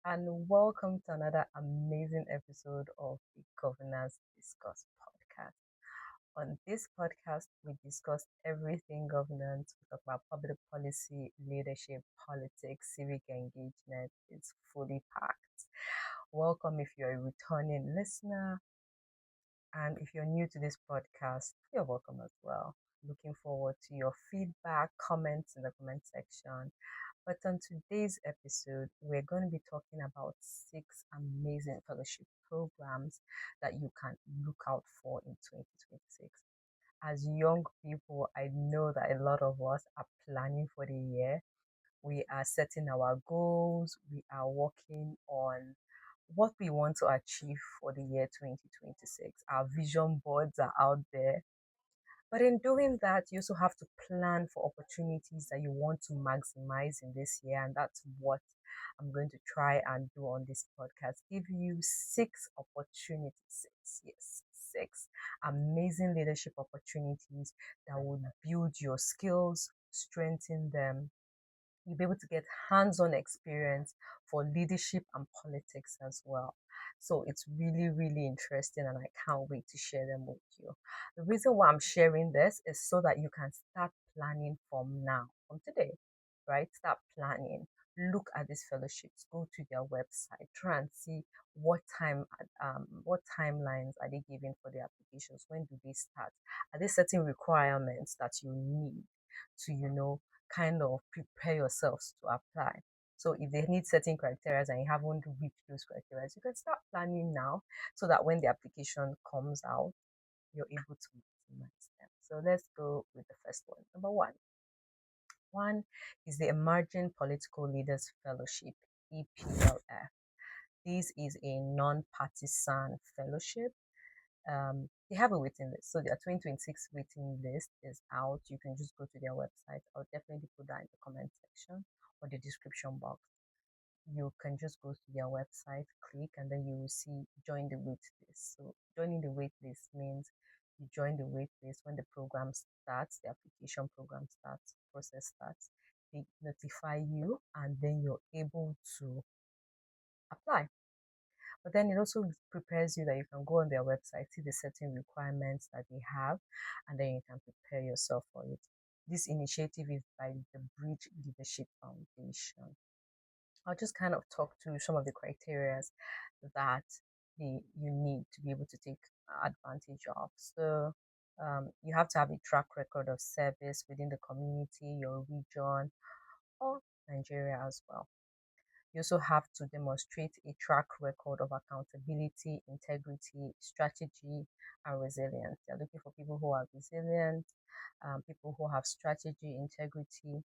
and welcome to another amazing episode of the Governance Discourse Podcast. On this podcast, we discuss everything governance. We talk about public policy, leadership, politics, civic engagement. It's fully packed. Welcome if you're a returning listener, and if you're new to this podcast, you're welcome as well. Looking forward to your feedback, comments in the comment section. But on today's episode, we're going to be talking about 6 amazing fellowship programs that you can look out for in 2026. As young people, I know that a lot of us are planning for the year. We are setting our goals, we are working on what we want to achieve for the year 2026. Our vision boards are out there, but in doing that, you also have to plan for opportunities that you want to maximize in this year. And that's what I'm going to try and do on this podcast. Give you 6 opportunities, yes, 6 amazing leadership opportunities that will build your skills, strengthen them. You'll be able to get hands-on experience for leadership and politics as well. So it's really, really interesting, and I can't wait to share them with you. The reason why I'm sharing this is so that you can start planning from now, from today, right? Start planning. Look at these fellowships. Go to their website. Try and see what timelines are they giving for the applications. When do they start? Are there certain requirements that you need to, kind of prepare yourselves to apply? So if they need certain criteria and you haven't reached those criteria, you can start planning now so that when the application comes out, you're able to maximize them. So let's go with the first one. Number one. One is the Emerging Political Leaders Fellowship, EPLF. This is a non-partisan fellowship. They have a waiting list. So their 2026 waiting list is out. You can just go to their website. I'll definitely put that in the comment section or the description box. You can just go to their website, click, and then you will see join the wait list. So joining the wait list means you join the wait list when the program starts, the application program starts, process starts. They notify you, and then you're able to apply. But then it also prepares you that you can go on their website, see the certain requirements that they have, and then you can prepare yourself for it. This initiative is by the Bridge Leadership Foundation. I'll just kind of talk through some of the criteria that you need to be able to take advantage of. So you have to have a track record of service within the community, your region, or Nigeria as well. You also have to demonstrate a track record of accountability, integrity, strategy, and resilience. They're looking for people who are resilient, people who have strategy, integrity.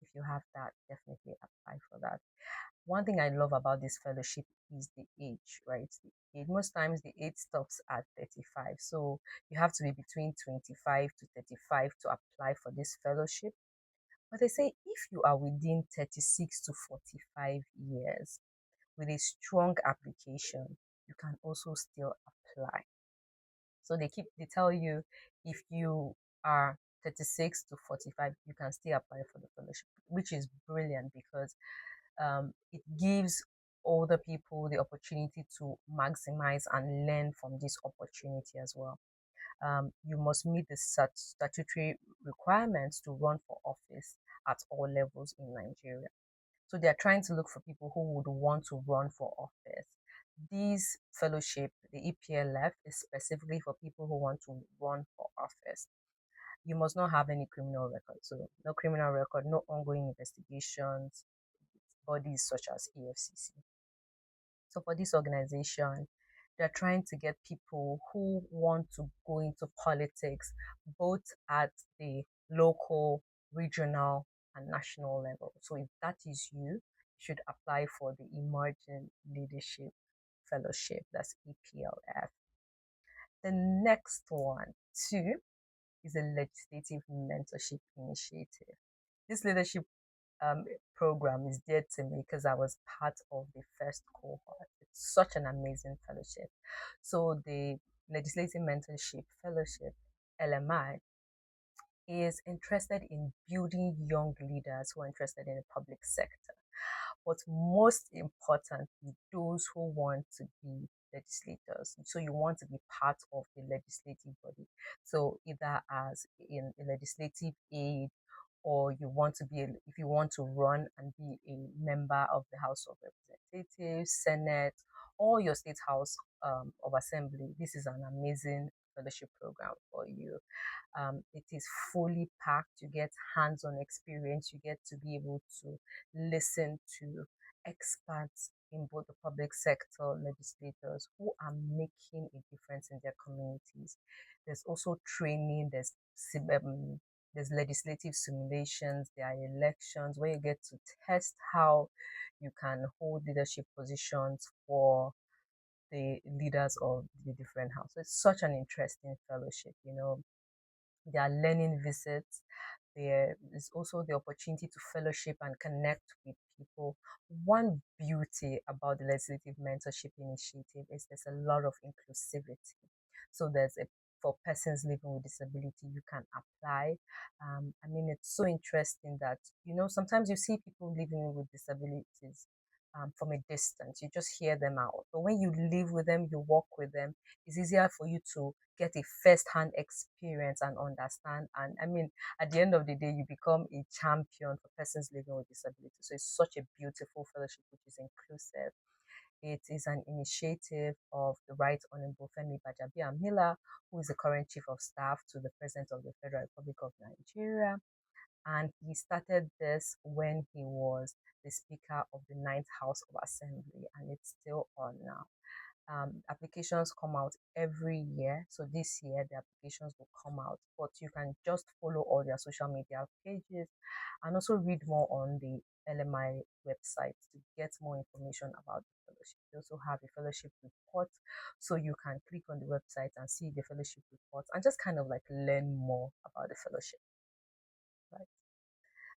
If you have that, definitely apply for that. One thing I love about this fellowship is the age, right? The age. Most times the age stops at 35. So you have to be between 25 to 35 to apply for this fellowship. But they say if you are within 36 to 45 years with a strong application, you can also still apply. So they tell you if you are 36 to 45, you can still apply for the fellowship, which is brilliant because it gives older people the opportunity to maximize and learn from this opportunity as well. You must meet the statutory requirements to run for office at all levels in Nigeria. So they're trying to look for people who would want to run for office. This fellowship, the EPLF, is specifically for people who want to run for office. You must not have any criminal record. So no criminal record, no ongoing investigations, bodies such as EFCC. So for this organization, they're trying to get people who want to go into politics, both at the local, regional, and national level. So if that is you, you should apply for the Emerging Leadership Fellowship. That's EPLF. The next one, too, is a Legislative Mentorship Initiative. This leadership program is dear to me because I was part of the first cohort. It's such an amazing fellowship. So the Legislative Mentorship Fellowship, LMI, is interested in building young leaders who are interested in the public sector. but most importantly, those who want to be legislators. So you want to be part of the legislative body. So either as in a legislative aid, or you want to be, if you want to run and be a member of the House of Representatives, Senate, or your state House of Assembly, this is an amazing fellowship program for you. It is fully packed. You get hands-on experience. You get to be able to listen to experts in both the public sector, legislators who are making a difference in their communities. There's also training. There's legislative simulations. There are elections where you get to test how you can hold leadership positions for the leaders of the different houses. It's such an interesting fellowship. There are learning visits. There is also the opportunity to fellowship and connect with people. One beauty about the Legislative Mentorship Initiative is there's a lot of inclusivity. So for persons living with disability, you can apply. It's so interesting that, sometimes you see people living with disabilities from a distance. You just hear them out. But when you live with them, you walk with them, it's easier for you to get a first-hand experience and understand. And at the end of the day, you become a champion for persons living with disability. So it's such a beautiful fellowship which is inclusive. It is an initiative of the Right Honorable Femi Bajabiamila, who is the current Chief of Staff to the President of the Federal Republic of Nigeria. And he started this when he was the Speaker of the Ninth House of Assembly, and it's still on now. Applications come out every year. So this year, the applications will come out, but you can just follow all their social media pages and also read more on the LMI website to get more information about the fellowship. They also have a fellowship report, so you can click on the website and see the fellowship report and just kind of like learn more about the fellowship. Right.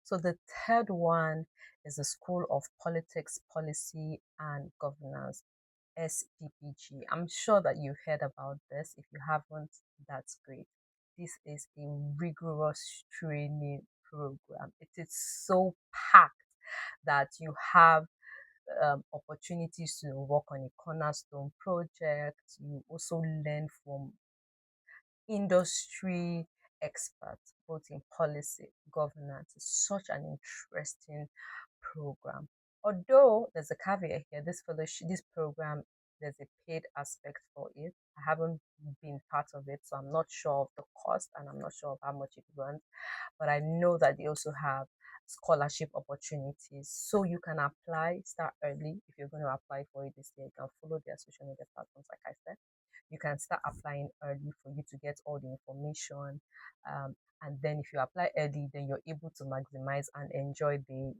So the third one is the School of Politics, Policy and Governance, SPPG. I'm sure that you've heard about this. If you haven't, that's great. This is a rigorous training program. It is so packed that you have opportunities to work on a cornerstone project. You also learn from industry experts, both in policy, governance. It's such an interesting program. Although there's a caveat here, this program, there's a paid aspect for it. I haven't been part of it, so I'm not sure of the cost and I'm not sure of how much it runs. But I know that they also have scholarship opportunities. So you can apply, start early. If you're going to apply for it this year, you can follow their social media platforms, like I said. You can start applying early for you to get all the information. And then if you apply early, then you're able to maximize and enjoy the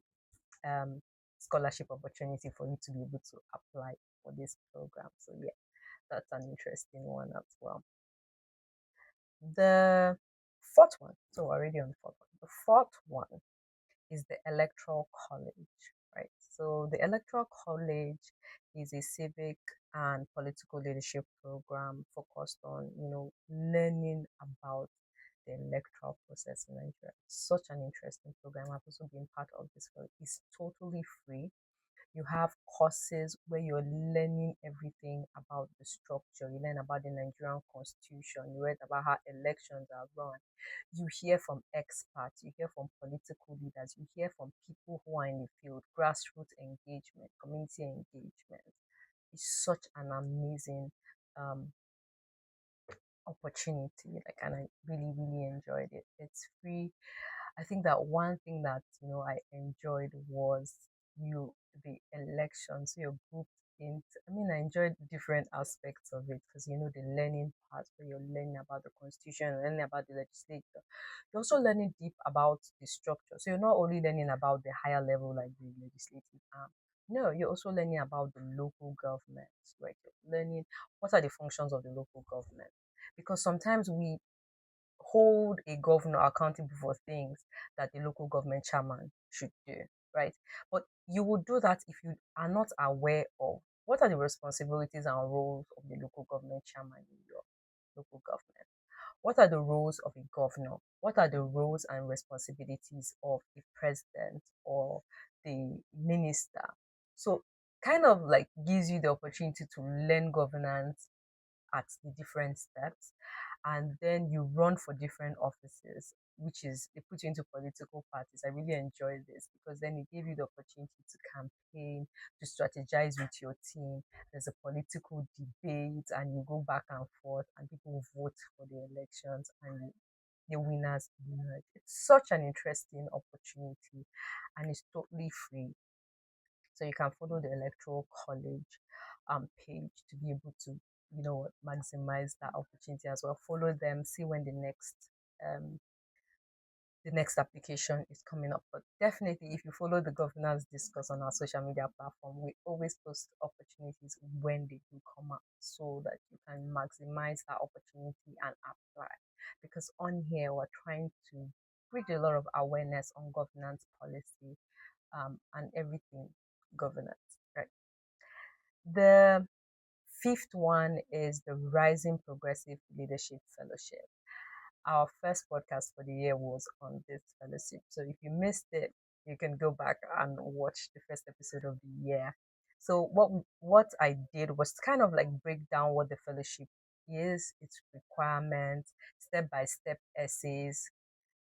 scholarship opportunity for you to be able to apply for this program. So yeah, that's an interesting one as well. The fourth one, so we're already on the fourth one. The fourth one is the Electoral College, right? So the Electoral College is a civic and political leadership program focused on, learning about the electoral process in Nigeria. Such an interesting program. I've also been part of this. It's totally free. You have courses where you're learning everything about the structure. You learn about the Nigerian constitution. You read about how elections are run. You hear from experts. You hear from political leaders. You hear from people who are in the field, grassroots engagement, community engagement. It's such an amazing um, opportunity. And I really, really enjoyed it. It's free. I think that one thing that I enjoyed was the elections. So you're grouped into. I enjoyed different aspects of it because the learning part where you're learning about the constitution, learning about the legislature. You're also learning deep about the structure. So you're not only learning about the higher level like the legislative arm. No, you're also learning about the local government. Right? You're learning what are the functions of the local government because sometimes we hold a governor accountable for things that the local government chairman should do, right? But you will do that if you are not aware of what are the responsibilities and roles of the local government chairman in your local government. what are the roles of a governor? What are the roles and responsibilities of a president or the minister? So kind of like gives you the opportunity to learn governance at the different steps, and then you run for different offices, which is it puts you into political parties. I really enjoy this because then it gave you the opportunity to campaign, to strategize with your team. There's a political debate and you go back and forth and people vote for the elections and the winners emerge. It's such an interesting opportunity and it's totally free. So you can follow the Electoral College page to be able to, maximize that opportunity as well. Follow them, see when um, the next application is coming up. But definitely, if you follow the governance discourse on our social media platform, we always post opportunities when they do come up so that you can maximize that opportunity and apply. Because on here, we're trying to bring a lot of awareness on governance policy and everything governance, right? The fifth one is the Rising Progressive Leadership Fellowship. Our first podcast for the year was on this fellowship. So if you missed it, you can go back and watch the first episode of the year. So what I did was kind of like break down what the fellowship is, its requirements, step by step essays,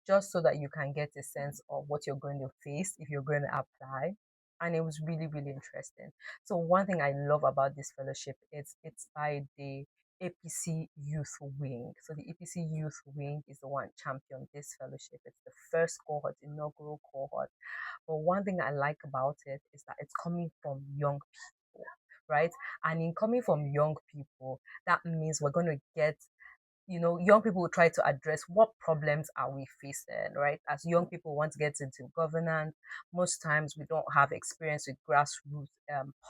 just so that you can get a sense of what you're going to face if you're going to apply. And it was really, really interesting. So one thing I love about this fellowship is it's by the APC Youth Wing. So the APC Youth Wing is the one champion this fellowship. It's the first cohort, inaugural cohort. But one thing I like about it is that it's coming from young people, right? And in coming from young people, that means we're going to get young people will try to address what problems are we facing, right? As young people want to get into governance, most times we don't have experience with grassroots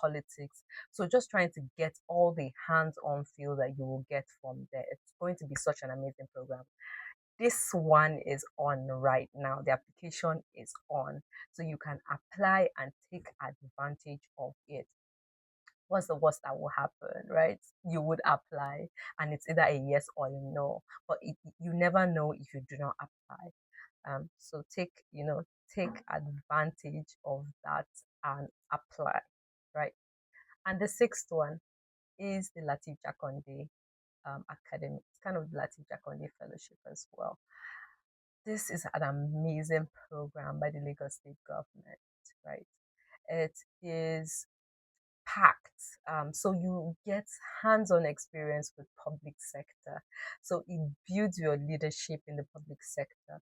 politics. So just trying to get all the hands-on feel that you will get from there. It's going to be such an amazing program. This one is on right now. The application is on. So you can apply and take advantage of it. What's the worst that will happen, right? You would apply and it's either a yes or a no, but you never know if you do not apply. So take advantage of that and apply, right? And the sixth one is the Lateef Jakande Academy. It's kind of the Lateef Jakande Fellowship as well. This is an amazing program by the Lagos State government, right? It is packed. So you get hands-on experience with public sector. So it builds your leadership in the public sector.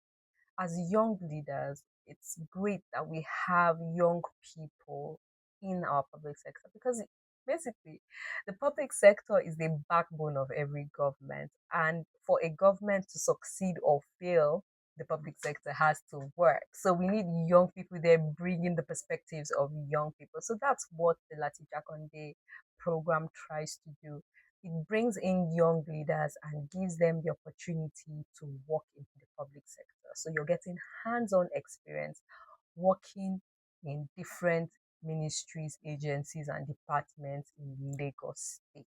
As young leaders, it's great that we have young people in our public sector because basically the public sector is the backbone of every government. And for a government to succeed or fail, the public sector has to work. So we need young people there bringing the perspectives of young people. So that's what the Lateef Jakonde program tries to do. It brings in young leaders and gives them the opportunity to work in the public sector. So you're getting hands-on experience working in different ministries, agencies, and departments in Lagos State,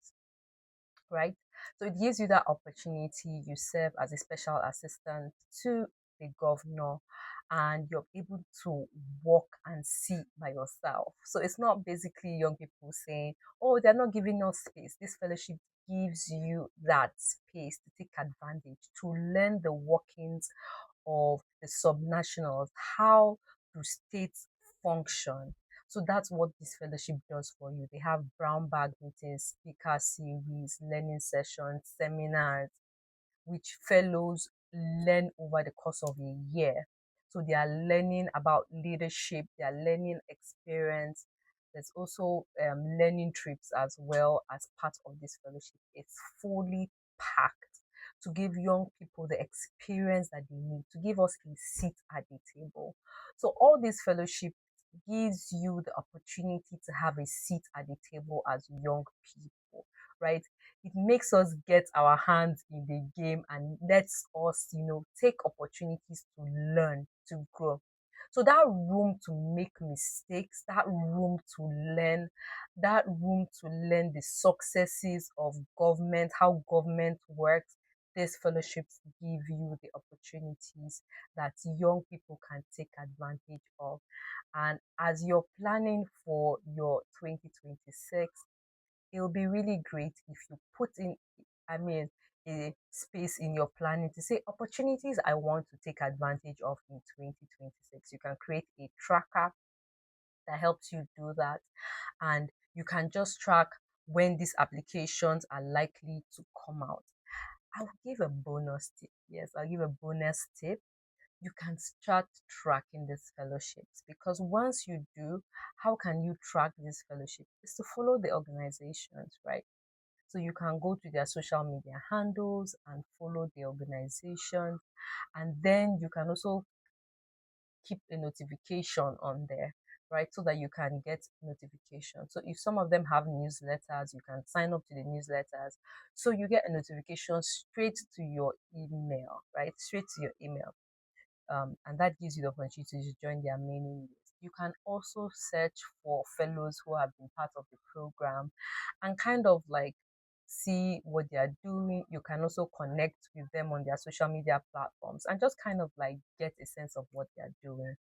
right? So it gives you that opportunity. You serve as a special assistant to the governor and you're able to walk and see by yourself. So it's not basically young people saying, oh, they're not giving us space. This fellowship gives you that space to take advantage, to learn the workings of the subnationals, how do states function. So that's what this fellowship does for you. They have brown bag meetings, speaker series, learning sessions, seminars, which fellows learn over the course of a year. So they are learning about leadership, they are learning experience. There's also learning trips as well as part of this fellowship. It's fully packed to give young people the experience that they need, to give us a seat at the table. So all this fellowship gives you the opportunity to have a seat at the table as young people, right? It makes us get our hands in the game and lets us, take opportunities to learn, to grow. So that room to make mistakes, that room to learn, that room to learn the successes of government, how government works, these fellowships give you the opportunities that young people can take advantage of. And as you're planning for your 2026, it'll be really great if you put in, I mean, a space in your planning to say opportunities I want to take advantage of in 2026. You can create a tracker that helps you do that. And you can just track when these applications are likely to come out. I'll give a bonus tip. Yes, I'll give a bonus tip. You can start tracking these fellowships, because once you do, how can you track these fellowships? Is to follow the organizations, right? So you can go to their social media handles and follow the organizations, and then you can also keep a notification on there, right? So that you can get notification. So if some of them have newsletters, you can sign up to the newsletters. So you get a notification straight to your email, right? Straight to your email. And that gives you the opportunity to join their mailing list. You can also search for fellows who have been part of the program and kind of like see what they are doing. You can also connect with them on their social media platforms and just kind of like get a sense of what they are doing.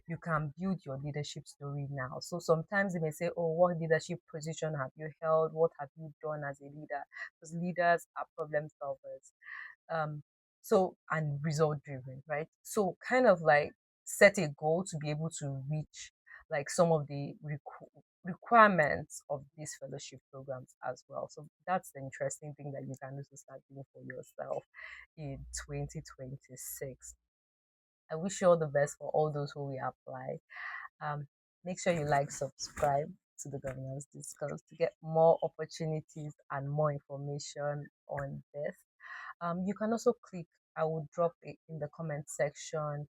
You can build your leadership story now. So sometimes they may say, oh, what leadership position have you held? What have you done as a leader? Because leaders are problem solvers. Um, so, and result driven, right? So kind of like set a goal to be able to reach like some of the requirements of these fellowship programs as well. So that's the interesting thing that you can also start doing for yourself in 2026. I wish you all the best for all those who will apply. Um, Make sure you like, subscribe to the Governance Discourse to get more opportunities and more information on this. You can also click, I will drop it in the comment section,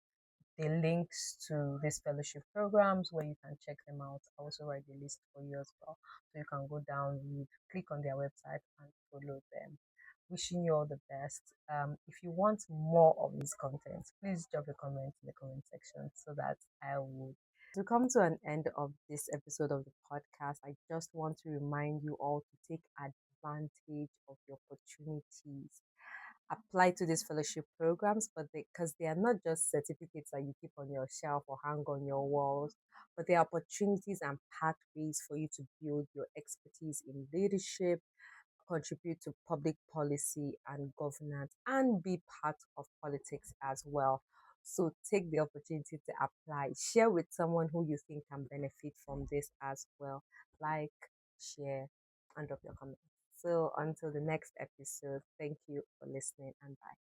the links to these fellowship programs where you can check them out. I also write the list for you as well. So you can go down, read, click on their website and follow them. Wishing you all the best. If you want more of this content, please drop a comment in the comment section so that I would. To come to an end of this episode of the podcast, I just want to remind you all to take advantage of the opportunities. Apply to these fellowship programs, but because they are not just certificates that you keep on your shelf or hang on your walls, but they are opportunities and pathways for you to build your expertise in leadership, contribute to public policy and governance, and be part of politics as well. So take the opportunity to apply. Share with someone who you think can benefit from this as well. Like, share, and drop your comments. So until the next episode, thank you for listening and bye.